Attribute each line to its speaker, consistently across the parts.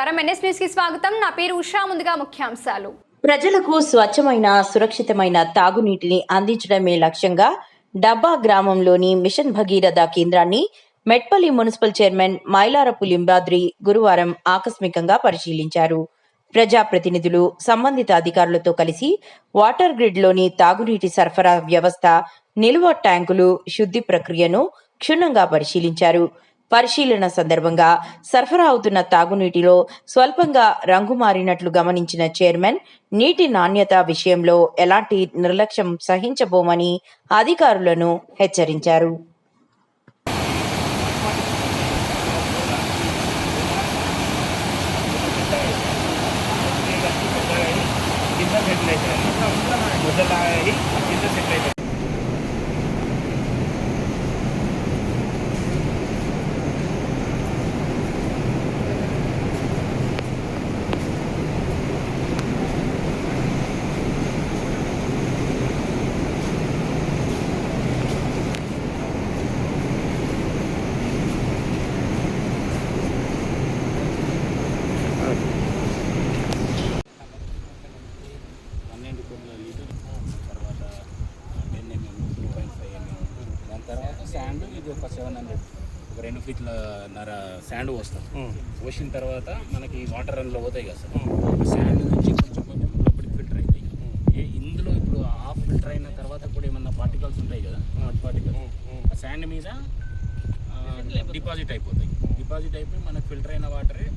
Speaker 1: నమస్కారం NS news కి స్వాగతం. నా పేరు ఉషా. ముందుగా ముఖ్యాంశాలు.
Speaker 2: ప్రజలకు స్వచ్ఛమైన సురక్షితమైన తాగునీటిని అందించడమే లక్ష్యంగా డబ్బా గ్రామంలోని మిషన్ భగీరథ కేంద్రాన్ని మెట్పల్లి మున్సిపల్ చైర్మన్ మైలారపు లింబాద్రి గురువారం ఆకస్మికంగా పరిశీలించారు. ప్రజాప్రతినిధులు సంబంధిత అధికారులతో కలిసి వాటర్ గ్రిడ్లోని తాగునీటి సరఫరా వ్యవస్థ, నిల్వ ట్యాంకులు శుద్ధి ప్రక్రియను క్షుణ్ణంగా పరిశీలించారు. పరిశీలన సందర్భంగా సరఫరా అవుతున్న తాగునీటిలో స్వల్పంగా రంగు మారినట్లు గమనించిన చైర్మన్ నీటి నాణ్యత విషయంలో ఎలాంటి నిర్లక్ష్యం సహించబోమని అధికారులను హెచ్చరించారు.
Speaker 3: తర్వాత శాండ్ ఇది ఒక 700 ఒక 2 ఫీట్ల నర శాండ్ పోస్తాం. పోసిన తర్వాత మనకి వాటర్ రన్లో పోతాయి కదా సార్, శాండ్ నుంచి కొంచెం కొంచెం అప్పటికి ఫిల్టర్ అవుతాయి. ఇందులో ఇప్పుడు హాఫ్ ఫిల్టర్ అయిన తర్వాత కూడా ఏమన్నా పార్టికల్స్ ఉంటాయి కదా, పార్టికల్స్ ఆ శాండ్ మీద డిపాజిట్ అయిపోతాయి. డిపాజిట్ అయిపోయి మనకు ఫిల్టర్ అయిన వాటరే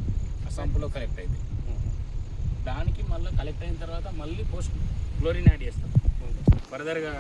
Speaker 3: ఆ సంపులో కలెక్ట్ అవుతాయి. దానికి మళ్ళీ కలెక్ట్ అయిన తర్వాత మళ్ళీ పోస్ట్ క్లోరిన్ యాడ్ చేస్తాం ఫర్దర్గా.